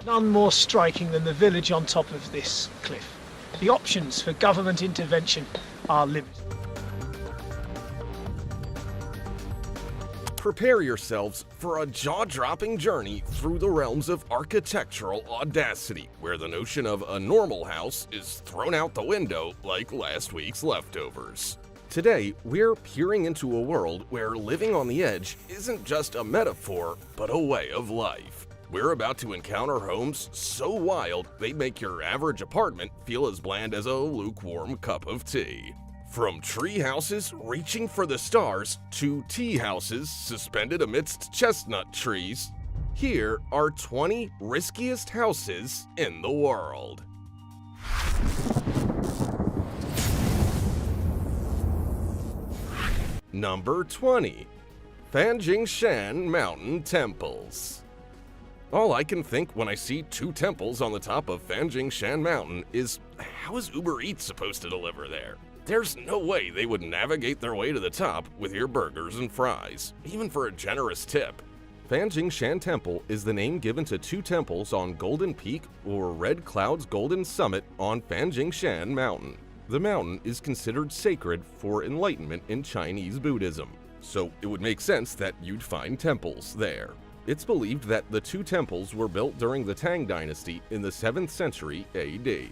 None more striking than the village on top of this cliff. The options for government intervention are limited. Prepare yourselves for a jaw-dropping journey through the realms of architectural audacity, where the notion of a normal house is thrown out the window like last week's leftovers. Today, we're peering into a world where living on the edge isn't just a metaphor, but a way of life. We're about to encounter homes so wild they make your average apartment feel as bland as a lukewarm cup of tea. From tree houses reaching for the stars to tea houses suspended amidst chestnut trees, here are 20 riskiest houses in the world. Number 20. Fanjingshan Mountain Temples. All I can think when I see two temples on the top of Fanjingshan Mountain is, how is Uber Eats supposed to deliver there? There's no way they would navigate their way to the top with your burgers and fries, even for a generous tip. Fanjingshan Temple is the name given to two temples on Golden Peak or Red Cloud's Golden Summit on Fanjingshan Mountain. The mountain is considered sacred for enlightenment in Chinese Buddhism, so it would make sense that you'd find temples there. It's believed that the two temples were built during the Tang Dynasty in the 7th century AD.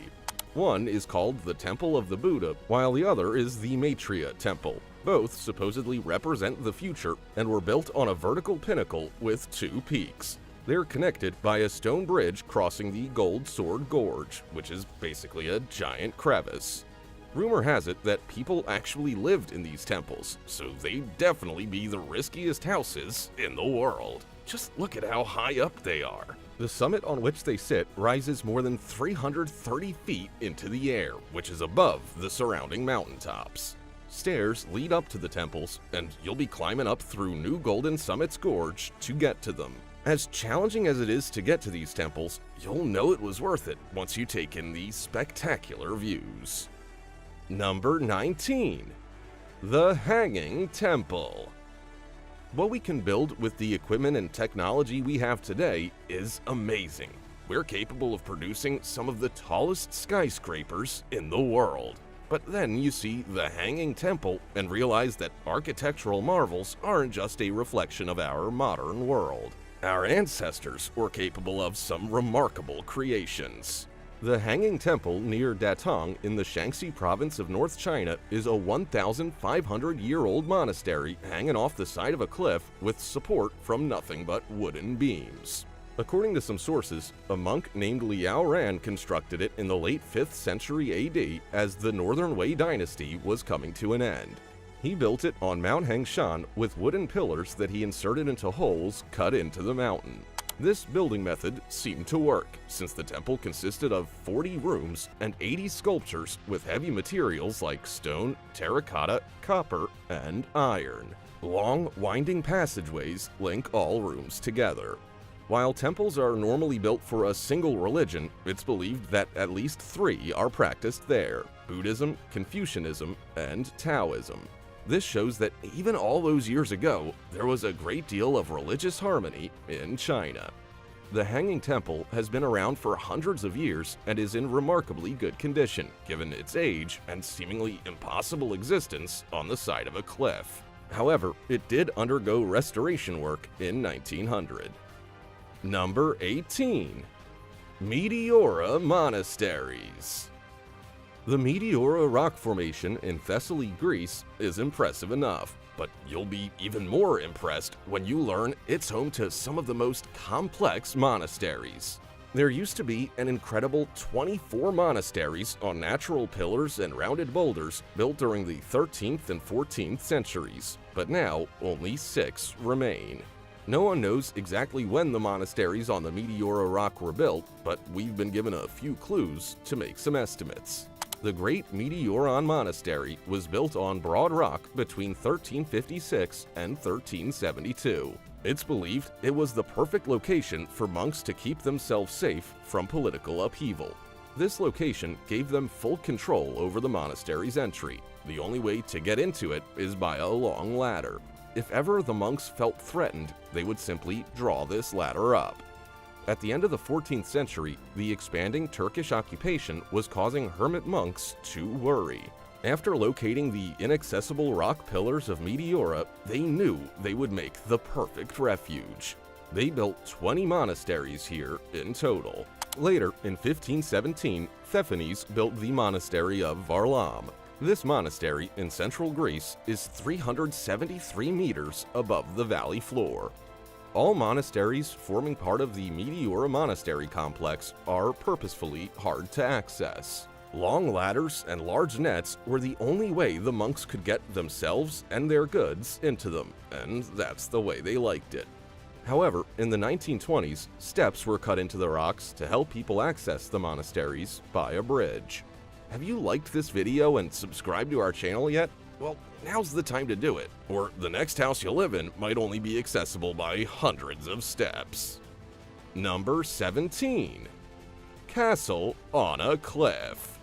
One is called the Temple of the Buddha, while the other is the Maitreya Temple. Both supposedly represent the future and were built on a vertical pinnacle with two peaks. They're connected by a stone bridge crossing the Gold Sword Gorge, which is basically a giant crevice. Rumor has it that people actually lived in these temples, so they'd definitely be the riskiest houses in the world. Just look at how high up they are. The summit on which they sit rises more than 330 feet into the air, which is above the surrounding mountaintops. Stairs lead up to the temples, and you'll be climbing up through New Golden Summit's gorge to get to them. As challenging as it is to get to these temples, you'll know it was worth it once you take in the spectacular views. Number 19. The Hanging Temple. What we can build with the equipment and technology we have today is amazing. We're capable of producing some of the tallest skyscrapers in the world. But then you see the Hanging Temple and realize that architectural marvels aren't just a reflection of our modern world. Our ancestors were capable of some remarkable creations. The Hanging Temple near Datong in the Shaanxi province of North China is a 1,500-year-old monastery hanging off the side of a cliff with support from nothing but wooden beams. According to some sources, a monk named Liao Ran constructed it in the late 5th century AD as the Northern Wei dynasty was coming to an end. He built it on Mount Hengshan with wooden pillars that he inserted into holes cut into the mountain. This building method seemed to work, since the temple consisted of 40 rooms and 80 sculptures with heavy materials like stone, terracotta, copper, and iron. Long, winding passageways link all rooms together. While temples are normally built for a single religion, it's believed that at least 3 are practiced there: Buddhism, Confucianism, and Taoism. This shows that even all those years ago, there was a great deal of religious harmony in China. The Hanging Temple has been around for hundreds of years and is in remarkably good condition, given its age and seemingly impossible existence on the side of a cliff. However, it did undergo restoration work in 1900. Number 18. Meteora Monasteries. The Meteora rock formation in Thessaly, Greece is impressive enough, but you'll be even more impressed when you learn it's home to some of the most complex monasteries. There used to be an incredible 24 monasteries on natural pillars and rounded boulders built during the 13th and 14th centuries, but now only 6 remain. No one knows exactly when the monasteries on the Meteora rock were built, but we've been given a few clues to make some estimates. The Great Meteoron Monastery was built on Broad Rock between 1356 and 1372. It's believed it was the perfect location for monks to keep themselves safe from political upheaval. This location gave them full control over the monastery's entry. The only way to get into it is by a long ladder. If ever the monks felt threatened, they would simply draw this ladder up. At the end of the 14th century, the expanding Turkish occupation was causing hermit monks to worry. After locating the inaccessible rock pillars of Meteora, they knew they would make the perfect refuge. They built 20 monasteries here in total. Later, in 1517, Thephanes built the monastery of Varlam. This monastery in central Greece is 373 meters above the valley floor. All monasteries forming part of the Meteora Monastery complex are purposefully hard to access. Long ladders and large nets were the only way the monks could get themselves and their goods into them, and that's the way they liked it. However, in the 1920s, steps were cut into the rocks to help people access the monasteries by a bridge. Have you liked this video and subscribed to our channel yet? Well, now's the time to do it, or the next house you live in might only be accessible by hundreds of steps. Number 17. Castle on a Cliff.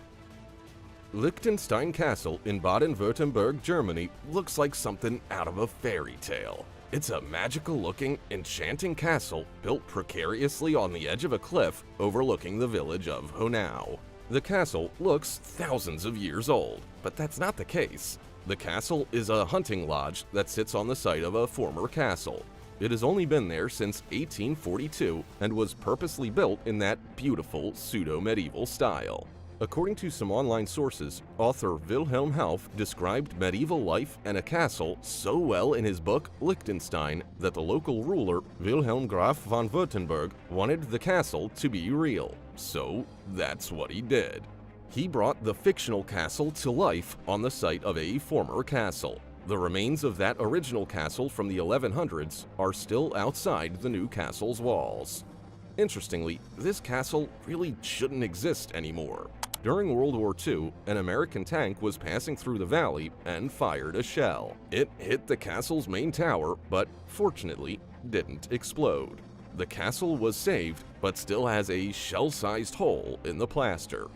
Liechtenstein Castle in Baden-Württemberg, Germany looks like something out of a fairy tale. It's a magical-looking, enchanting castle built precariously on the edge of a cliff overlooking the village of Honau. The castle looks thousands of years old, but that's not the case. The castle is a hunting lodge that sits on the site of a former castle. It has only been there since 1842 and was purposely built in that beautiful pseudo-medieval style. According to some online sources, author Wilhelm Hauff described medieval life and a castle so well in his book Liechtenstein that the local ruler, Wilhelm Graf von Württemberg, wanted the castle to be real. So that's what he did. He brought the fictional castle to life on the site of a former castle. The remains of that original castle from the 1100s are still outside the new castle's walls. Interestingly, this castle really shouldn't exist anymore. During World War II, an American tank was passing through the valley and fired a shell. It hit the castle's main tower, but fortunately didn't explode. The castle was saved, but still has a shell-sized hole in the plaster.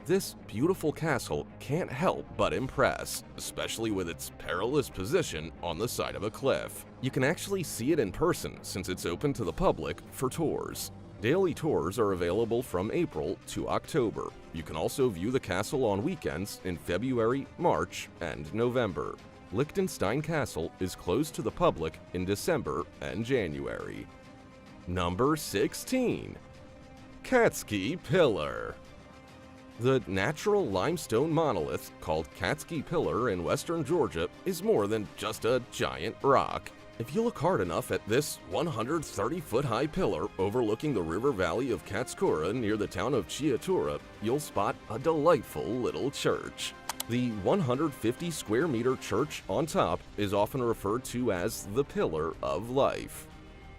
This beautiful castle can't help but impress, especially with its perilous position on the side of a cliff. You can actually see it in person since it's open to the public for tours. Daily tours are available from April to October. You can also view the castle on weekends in February, March, and November. Liechtenstein Castle is closed to the public in December and January. Number 16. Catski Pillar. The natural limestone monolith called Catski Pillar in western Georgia is more than just a giant rock. If you look hard enough at this 130-foot-high pillar overlooking the river valley of Katskura near the town of Chiatura, you'll spot a delightful little church. The 150-square-meter church on top is often referred to as the Pillar of Life.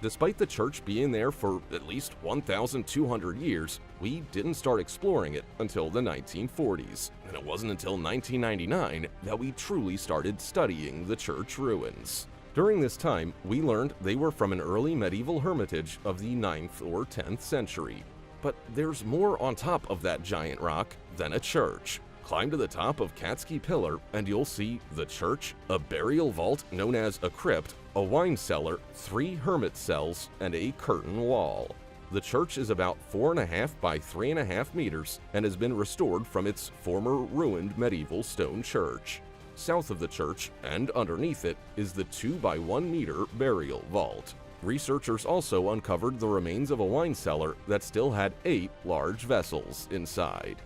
Despite the church being there for at least 1,200 years, we didn't start exploring it until the 1940s, and it wasn't until 1999 that we truly started studying the church ruins. During this time, we learned they were from an early medieval hermitage of the 9th or 10th century. But there's more on top of that giant rock than a church. Climb to the top of Catski Pillar and you'll see the church, a burial vault known as a crypt, a wine cellar, 3 hermit cells, and a curtain wall. The church is about 4.5 by 3.5 meters and has been restored from its former ruined medieval stone church. South of the church and underneath it is the 2 by 1 meter burial vault. Researchers also uncovered the remains of a wine cellar that still had 8 large vessels inside.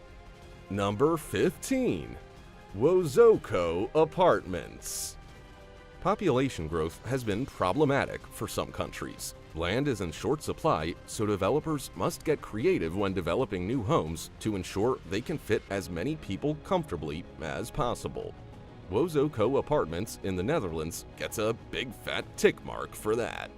Number 15. Wozoko Apartments. Population growth has been problematic for some countries. Land is in short supply, so developers must get creative when developing new homes to ensure they can fit as many people comfortably as possible. Wozoko Apartments in the Netherlands gets a big fat tick mark for that.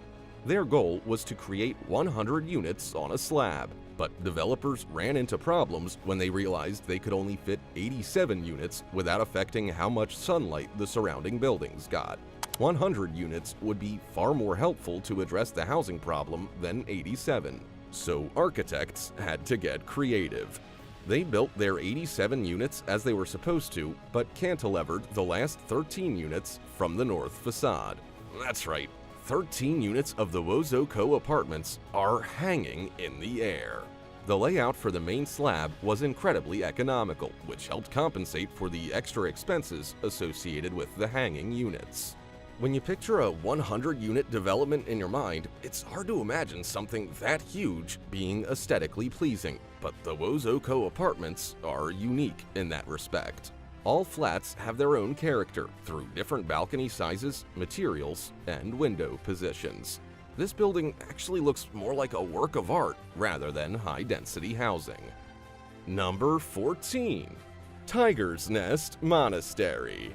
Their goal was to create 100 units on a slab, but developers ran into problems when they realized they could only fit 87 units without affecting how much sunlight the surrounding buildings got. 100 units would be far more helpful to address the housing problem than 87, so architects had to get creative. They built their 87 units as they were supposed to, but cantilevered the last 13 units from the north facade. That's right, 13 units of the Wozoko apartments are hanging in the air. The layout for the main slab was incredibly economical, which helped compensate for the extra expenses associated with the hanging units. When you picture a 100-unit development in your mind, it's hard to imagine something that huge being aesthetically pleasing, but the Wozoko apartments are unique in that respect. All flats have their own character through different balcony sizes, materials, and window positions. This building actually looks more like a work of art rather than high-density housing. Number 14. Tiger's Nest Monastery.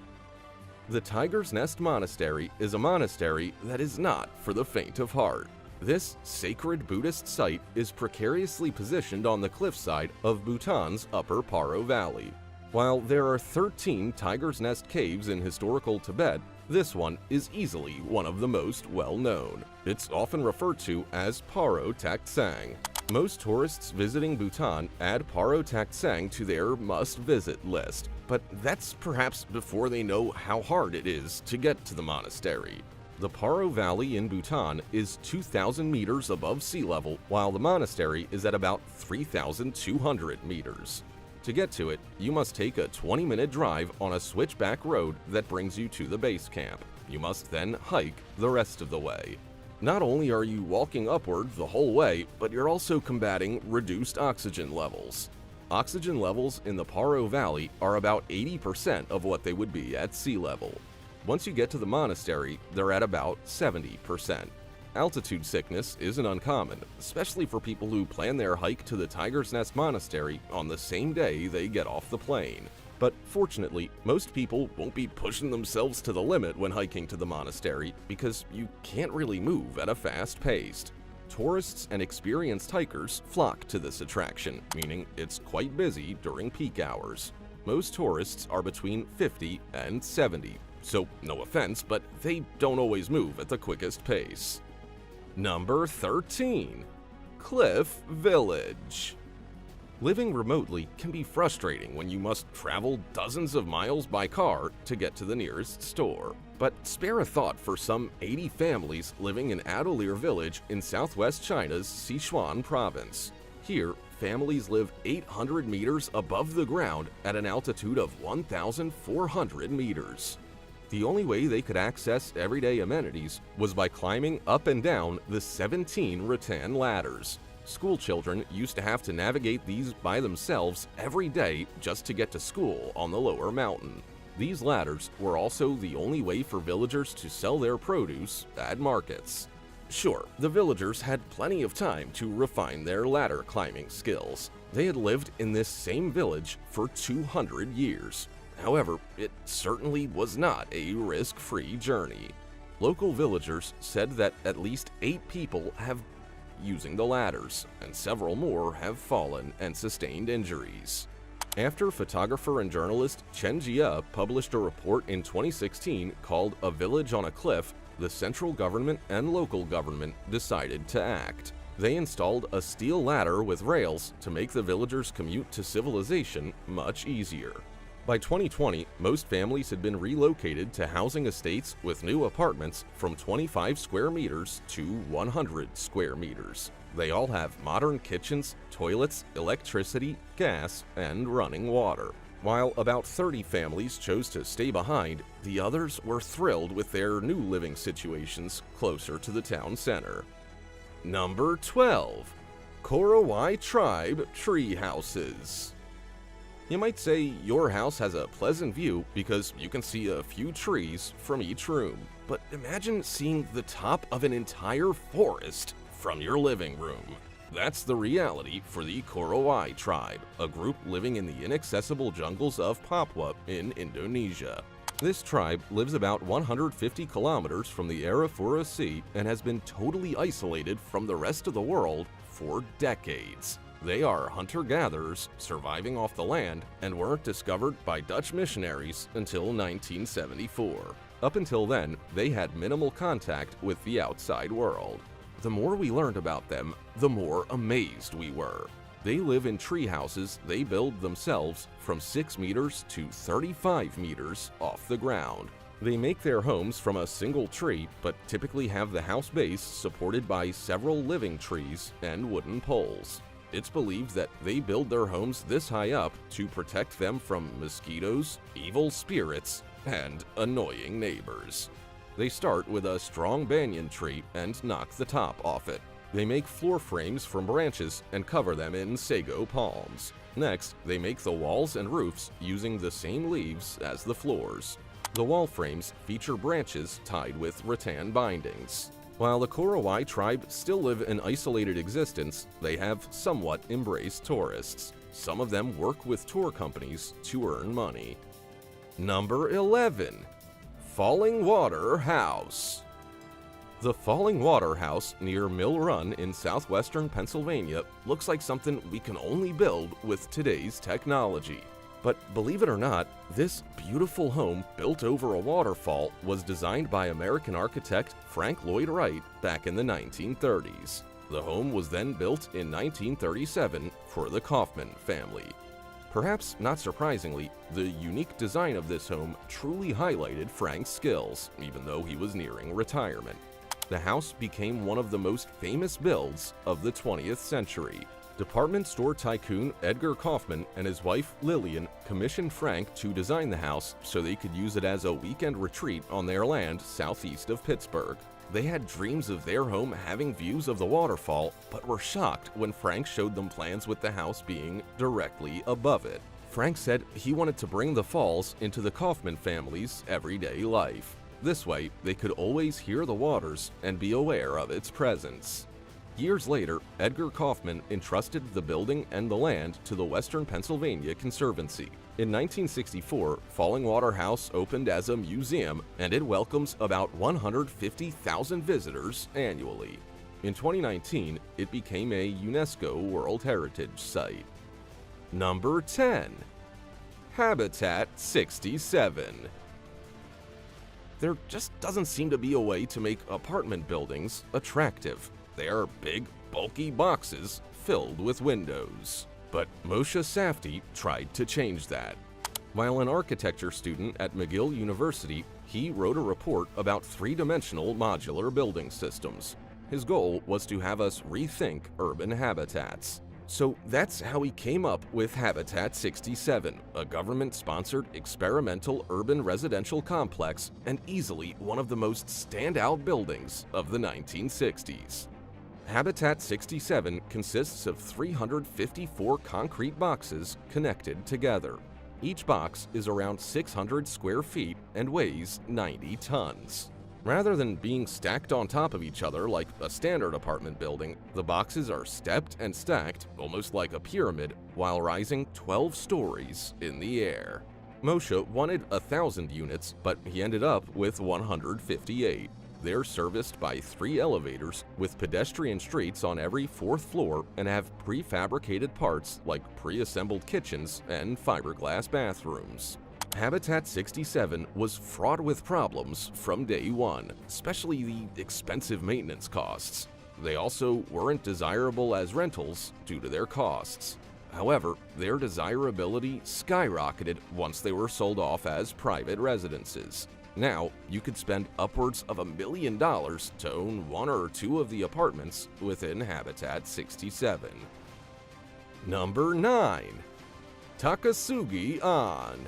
The Tiger's Nest Monastery is a monastery that is not for the faint of heart. This sacred Buddhist site is precariously positioned on the cliffside of Bhutan's Upper Paro Valley. While there are 13 Tiger's Nest caves in historical Tibet, this one is easily one of the most well-known. It's often referred to as Paro Tak Tsang. Most tourists visiting Bhutan add Paro Tak Tsang to their must-visit list, but that's perhaps before they know how hard it is to get to the monastery. The Paro Valley in Bhutan is 2,000 meters above sea level, while the monastery is at about 3,200 meters. To get to it, you must take a 20-minute drive on a switchback road that brings you to the base camp. You must then hike the rest of the way. Not only are you walking upward the whole way, but you're also combating reduced oxygen levels. Oxygen levels in the Paro Valley are about 80% of what they would be at sea level. Once you get to the monastery, they're at about 70%. Altitude sickness isn't uncommon, especially for people who plan their hike to the Tiger's Nest Monastery on the same day they get off the plane. But fortunately, most people won't be pushing themselves to the limit when hiking to the monastery because you can't really move at a fast pace. Tourists and experienced hikers flock to this attraction, meaning it's quite busy during peak hours. Most tourists are between 50 and 70, so no offense, but they don't always move at the quickest pace. Number 13. Cliff Village. Living remotely can be frustrating when you must travel dozens of miles by car to get to the nearest store. But spare a thought for some 80 families living in Adolir Village in southwest China's Sichuan province. Here, families live 800 meters above the ground at an altitude of 1,400 meters. The only way they could access everyday amenities was by climbing up and down the 17 rattan ladders. School children used to have to navigate these by themselves every day just to get to school on the lower mountain. These ladders were also the only way for villagers to sell their produce at markets. Sure, the villagers had plenty of time to refine their ladder climbing skills. They had lived in this same village for 200 years. However, it certainly was not a risk-free journey. Local villagers said that at least 8 people have using the ladders, and several more have fallen and sustained injuries. After photographer and journalist Chen Jia published a report in 2016 called A Village on a Cliff, the central government and local government decided to act. They installed a steel ladder with rails to make the villagers' commute to civilization much easier. By 2020, most families had been relocated to housing estates with new apartments from 25 square meters to 100 square meters. They all have modern kitchens, toilets, electricity, gas, and running water. While about 30 families chose to stay behind, the others were thrilled with their new living situations closer to the town center. Number 12. Korowai Tribe Tree Houses. You might say your house has a pleasant view because you can see a few trees from each room. But imagine seeing the top of an entire forest from your living room. That's the reality for the Korowai tribe, a group living in the inaccessible jungles of Papua in Indonesia. This tribe lives about 150 kilometers from the Arafura Sea and has been totally isolated from the rest of the world for decades. They are hunter-gatherers surviving off the land and weren't discovered by Dutch missionaries until 1974. Up until then, they had minimal contact with the outside world. The more we learned about them, the more amazed we were. They live in tree houses they build themselves from 6 meters to 35 meters off the ground. They make their homes from a single tree, but typically have the house base supported by several living trees and wooden poles. It's believed that they build their homes this high up to protect them from mosquitoes, evil spirits, and annoying neighbors. They start with a strong banyan tree and knock the top off it. They make floor frames from branches and cover them in sago palms. Next, they make the walls and roofs using the same leaves as the floors. The wall frames feature branches tied with rattan bindings. While the Korowai tribe still live an isolated existence, they have somewhat embraced tourists. Some of them work with tour companies to earn money. Number 11. Falling Water House. The Falling Water House near Mill Run in southwestern Pennsylvania looks like something we can only build with today's technology. But believe it or not, this beautiful home built over a waterfall was designed by American architect Frank Lloyd Wright back in the 1930s. The home was then built in 1937 for the Kaufman family. Perhaps not surprisingly, the unique design of this home truly highlighted Frank's skills, even though he was nearing retirement. The house became one of the most famous builds of the 20th century. Department store tycoon Edgar Kaufman and his wife Lillian commissioned Frank to design the house so they could use it as a weekend retreat on their land southeast of Pittsburgh. They had dreams of their home having views of the waterfall, but were shocked when Frank showed them plans with the house being directly above it. Frank said he wanted to bring the falls into the Kaufman family's everyday life. This way, they could always hear the waters and be aware of its presence. Years later, Edgar Kaufman entrusted the building and the land to the Western Pennsylvania Conservancy. In 1964, Falling Water House opened as a museum, and it welcomes about 150,000 visitors annually. In 2019, it became a UNESCO World Heritage Site. Number 10. Habitat 67. There just doesn't seem to be a way to make apartment buildings attractive. They are big, bulky boxes filled with windows. But Moshe Safdie tried to change that. While an architecture student at McGill University, he wrote a report about three-dimensional modular building systems. His goal was to have us rethink urban habitats. So that's how he came up with Habitat 67, a government-sponsored experimental urban residential complex and easily one of the most standout buildings of the 1960s. Habitat 67 consists of 354 concrete boxes connected together. Each box is around 600 square feet and weighs 90 tons. Rather than being stacked on top of each other like a standard apartment building, the boxes are stepped and stacked almost like a pyramid while rising 12 stories in the air. Moshe wanted 1,000 units, but he ended up with 158. They're serviced by 3 elevators with pedestrian streets on every 4th floor and have prefabricated parts like pre-assembled kitchens and fiberglass bathrooms. Habitat 67 was fraught with problems from day one, especially the expensive maintenance costs. They also weren't desirable as rentals due to their costs. However, their desirability skyrocketed once they were sold off as private residences. Now, you could spend upwards of $1 million to own 1 or 2 of the apartments within Habitat 67. Number 9. Takasugi-an.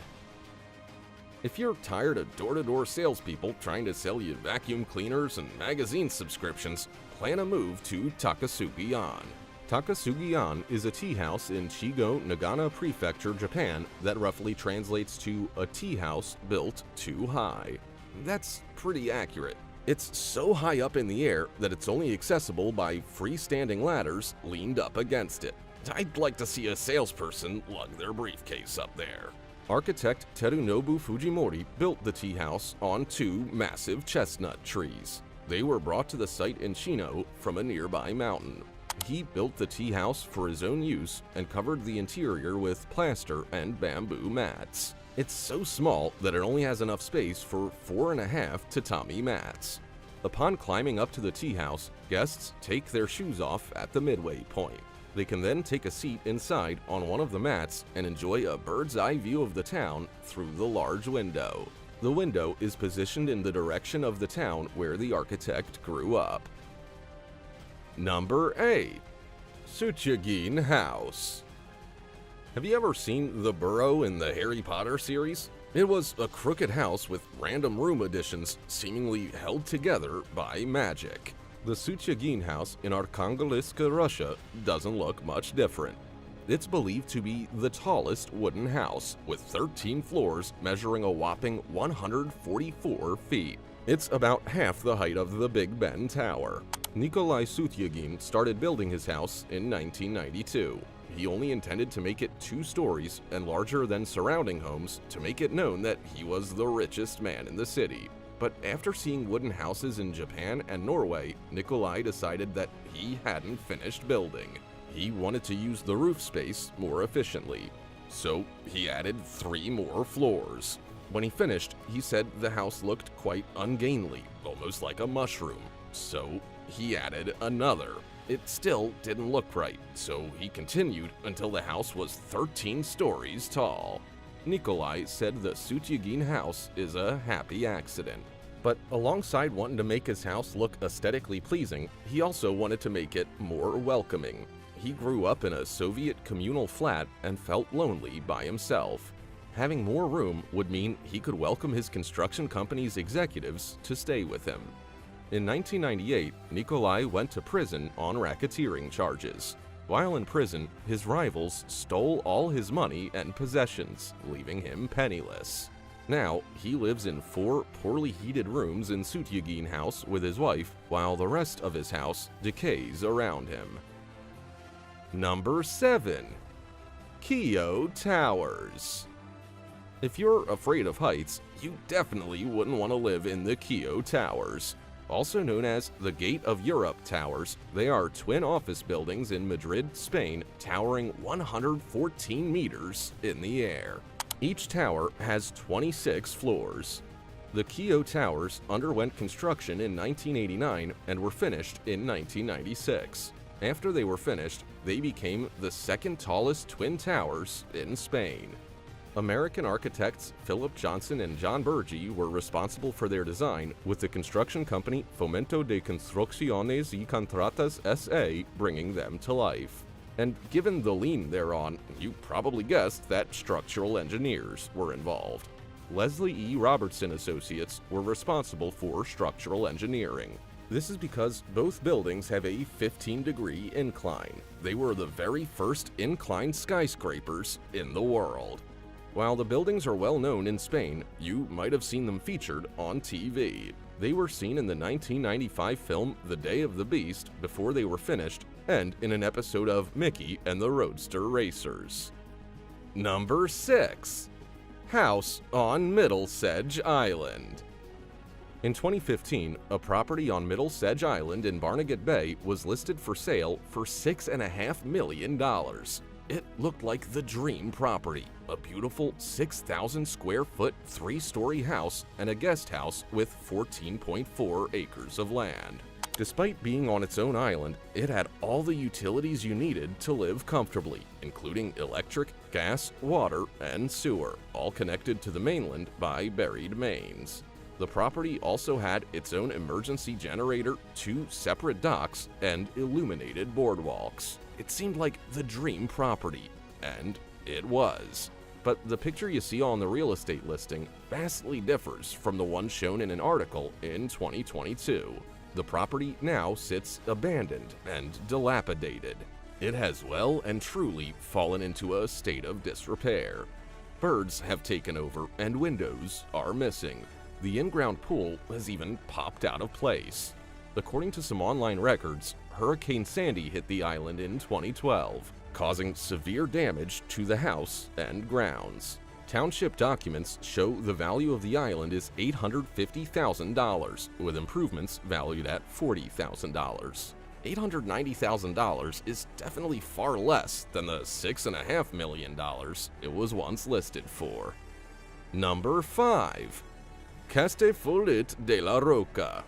If you're tired of door-to-door salespeople trying to sell you vacuum cleaners and magazine subscriptions, plan a move to Takasugi-an. Takasugi-an is a tea house in Chigo, Nagano Prefecture, Japan that roughly translates to a tea house built too high. That's pretty accurate. It's so high up in the air that it's only accessible by freestanding ladders leaned up against it. I'd like to see a salesperson lug their briefcase up there. Architect Terunobu Fujimori built the tea house on 2 massive chestnut trees. They were brought to the site in Chino from a nearby mountain. He built the tea house for his own use and covered the interior with plaster and bamboo mats. It's so small that it only has enough space for 4.5 tatami mats. Upon climbing up to the tea house, guests take their shoes off at the midway point. They can then take a seat inside on one of the mats and enjoy a bird's eye view of the town through the large window. The window is positioned in the direction of the town where the architect grew up. Number 8. Sutyagin House. Have you ever seen the burrow in the Harry Potter series? It was a crooked house with random room additions seemingly held together by magic. The Sutyagin house in Arkhangelsk, Russia doesn't look much different. It's believed to be the tallest wooden house, with 13 floors measuring a whopping 144 feet. It's about half the height of the Big Ben Tower. Nikolai Sutyagin started building his house in 1992. He only intended to make it 2 stories and larger than surrounding homes to make it known that he was the richest man in the city. But after seeing wooden houses in Japan and Norway, Nikolai decided that he hadn't finished building. He wanted to use the roof space more efficiently, so he added 3 more floors. When he finished, he said the house looked quite ungainly, almost like a mushroom, so he added another. It still didn't look right, so he continued until the house was 13 stories tall. Nikolai said the Sutyagin house is a happy accident. But alongside wanting to make his house look aesthetically pleasing, he also wanted to make it more welcoming. He grew up in a Soviet communal flat and felt lonely by himself. Having more room would mean he could welcome his construction company's executives to stay with him. In 1998, Nikolai went to prison on racketeering charges. While in prison, his rivals stole all his money and possessions, leaving him penniless. Now, he lives in 4 poorly heated rooms in Sutyagin house with his wife, while the rest of his house decays around him. Number 7. Keough Towers. If you're afraid of heights, you definitely wouldn't want to live in the Keough Towers. Also known as the Gate of Europe Towers, they are twin office buildings in Madrid, Spain, towering 114 meters in the air. Each tower has 26 floors. The Keough Towers underwent construction in 1989 and were finished in 1996. After they were finished, they became the 2nd tallest twin towers in Spain. American architects Philip Johnson and John Burgee were responsible for their design, with the construction company Fomento de Construcciones y Contratas S.A. bringing them to life. And given the lean thereon, you probably guessed that structural engineers were involved. Leslie E. Robertson Associates were responsible for structural engineering. This is because both buildings have a 15-degree incline. They were the very first inclined skyscrapers in the world. While the buildings are well known in Spain, you might have seen them featured on TV. They were seen in the 1995 film The Day of the Beast before they were finished, and in an episode of Mickey and the Roadster Racers. Number 6. House on Middlesedge Island. In 2015, a property on Middlesedge Island in Barnegat Bay was listed for sale for $6.5 million. It looked like the dream property, a beautiful 6,000 square foot 3-story house and a guest house with 14.4 acres of land. Despite being on its own island, it had all the utilities you needed to live comfortably, including electric, gas, water, and sewer, all connected to the mainland by buried mains. The property also had its own emergency generator, 2 separate docks, and illuminated boardwalks. It seemed like the dream property, and it was. But the picture you see on the real estate listing vastly differs from the one shown in an article in 2022. The property now sits abandoned and dilapidated. It has well and truly fallen into a state of disrepair. Birds have taken over and windows are missing. The in-ground pool has even popped out of place. According to some online records, Hurricane Sandy hit the island in 2012, causing severe damage to the house and grounds. Township documents show the value of the island is $850,000, with improvements valued at $40,000. $890,000 is definitely far less than the $6.5 million it was once listed for. Number 5. Castellfollit de la Roca.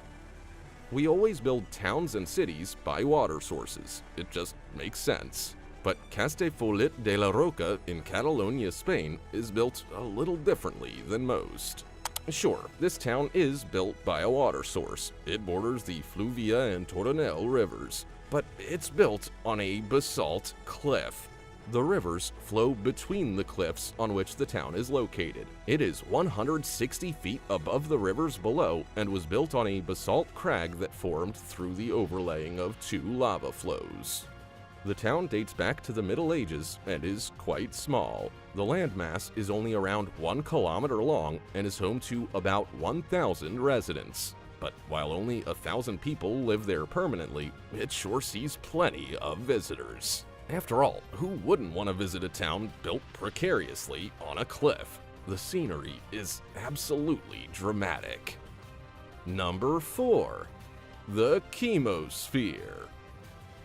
We always build towns and cities by water sources. It just makes sense. But Castellfollit de la Roca in Catalonia, Spain is built a little differently than most. Sure, this town is built by a water source. It borders the Fluvia and Tornel rivers, but it's built on a basalt cliff. The rivers flow between the cliffs on which the town is located. It is 160 feet above the rivers below and was built on a basalt crag that formed through the overlaying of two lava flows. The town dates back to the Middle Ages and is quite small. The landmass is only around 1 kilometer long and is home to about 1,000 residents. But while only 1,000 people live there permanently, it sure sees plenty of visitors. After all, who wouldn't want to visit a town built precariously on a cliff? The scenery is absolutely dramatic. Number 4. The Chemosphere.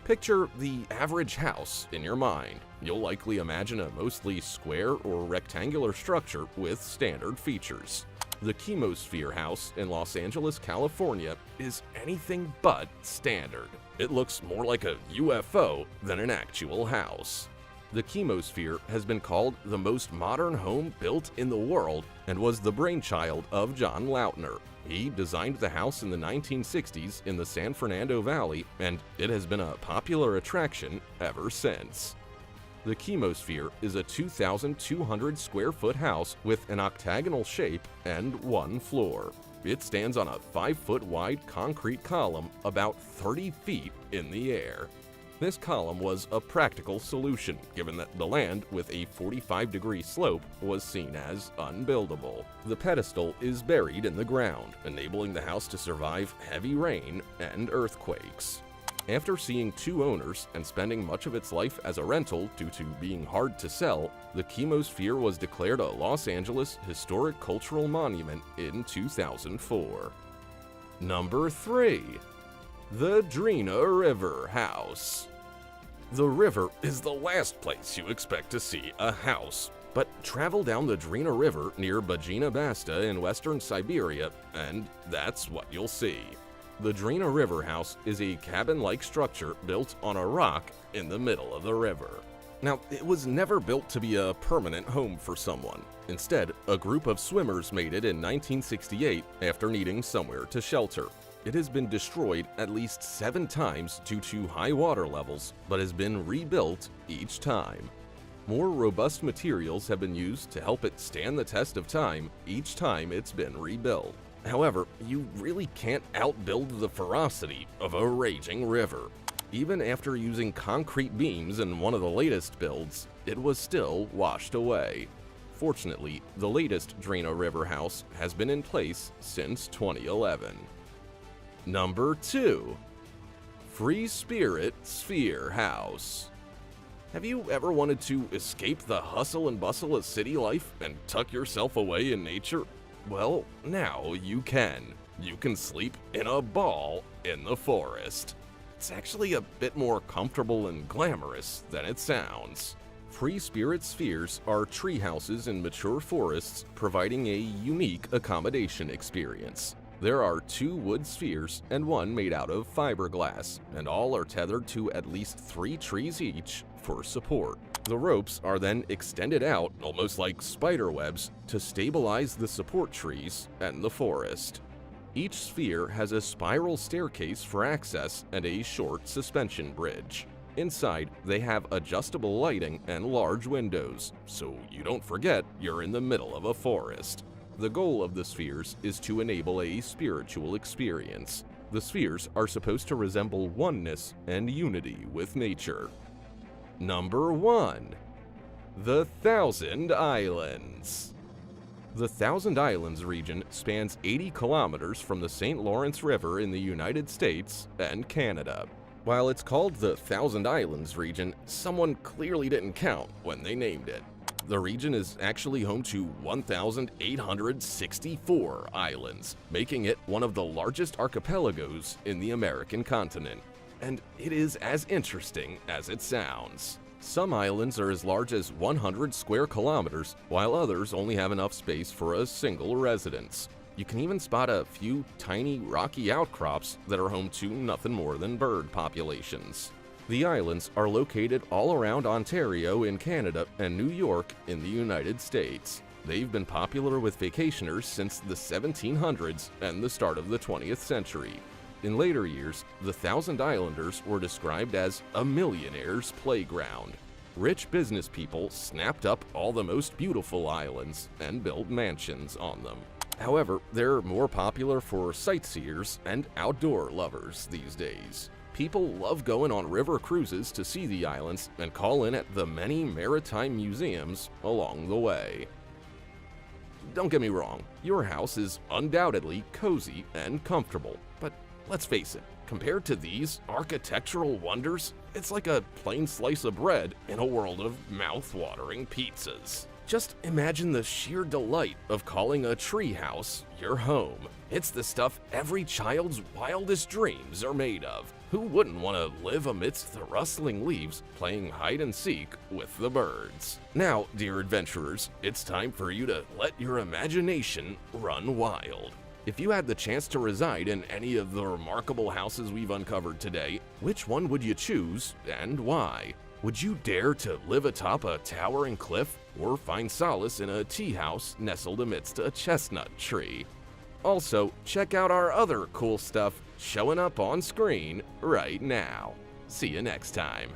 Picture the average house in your mind. You'll likely imagine a mostly square or rectangular structure with standard features. The Chemosphere house in Los Angeles, California is anything but standard. It looks more like a UFO than an actual house. The Chemosphere has been called the most modern home built in the world and was the brainchild of John Lautner. He designed the house in the 1960s in the San Fernando Valley, and it has been a popular attraction ever since. The Chemosphere is a 2,200 square foot house with an octagonal shape and 1 floor. It stands on a 5-foot wide concrete column about 30 feet in the air. This column was a practical solution, given that the land with a 45-degree slope was seen as unbuildable. The pedestal is buried in the ground, enabling the house to survive heavy rain and earthquakes. After seeing 2 owners and spending much of its life as a rental due to being hard to sell, the Chemosphere was declared a Los Angeles Historic Cultural Monument in 2004. Number 3. The Drina River House. The river is the last place you expect to see a house, but travel down the Drina River near Bajina Basta in western Siberia, and that's what you'll see. The Drina River House is a cabin-like structure built on a rock in the middle of the river. Now, it was never built to be a permanent home for someone. Instead, a group of swimmers made it in 1968 after needing somewhere to shelter. It has been destroyed at least 7 times due to high water levels, but has been rebuilt each time. More robust materials have been used to help it stand the test of time each time it's been rebuilt. However, you really can't outbuild the ferocity of a raging river. Even after using concrete beams in one of the latest builds, it was still washed away. Fortunately, the latest Drina River House has been in place since 2011. Number 2. Free Spirit Sphere House. Have you ever wanted to escape the hustle and bustle of city life and tuck yourself away in nature? Well, now you can. You can sleep in a ball in the forest. It's actually a bit more comfortable and glamorous than it sounds. Free Spirit Spheres are tree houses in mature forests, providing a unique accommodation experience. There are 2 wood spheres and 1 made out of fiberglass, and all are tethered to at least 3 trees each for support. The ropes are then extended out, almost like spider webs, to stabilize the support trees and the forest. Each sphere has a spiral staircase for access and a short suspension bridge. Inside, they have adjustable lighting and large windows, so you don't forget you're in the middle of a forest. The goal of the spheres is to enable a spiritual experience. The spheres are supposed to resemble oneness and unity with nature. Number 1. The Thousand Islands. The Thousand Islands region spans 80 kilometers from the St. Lawrence River in the United States and Canada. While it's called the Thousand Islands region, someone clearly didn't count when they named it. The region is actually home to 1,864 islands, making it one of the largest archipelagos in the American continent. And it is as interesting as it sounds. Some islands are as large as 100 square kilometers, while others only have enough space for a single residence. You can even spot a few tiny rocky outcrops that are home to nothing more than bird populations. The islands are located all around Ontario in Canada and New York in the United States. They've been popular with vacationers since the 1700s and the start of the 20th century. In later years, the Thousand Islanders were described as a millionaire's playground. Rich business people snapped up all the most beautiful islands and built mansions on them. However, they're more popular for sightseers and outdoor lovers these days. People love going on river cruises to see the islands and call in at the many maritime museums along the way. Don't get me wrong, your house is undoubtedly cozy and comfortable, but let's face it, compared to these architectural wonders, it's like a plain slice of bread in a world of mouth-watering pizzas. Just imagine the sheer delight of calling a treehouse your home. It's the stuff every child's wildest dreams are made of. Who wouldn't want to live amidst the rustling leaves, playing hide and seek with the birds? Now, dear adventurers, it's time for you to let your imagination run wild. If you had the chance to reside in any of the remarkable houses we've uncovered today, which one would you choose and why? Would you dare to live atop a towering cliff or find solace in a tea house nestled amidst a chestnut tree? Also, check out our other cool stuff showing up on screen right now. See you next time.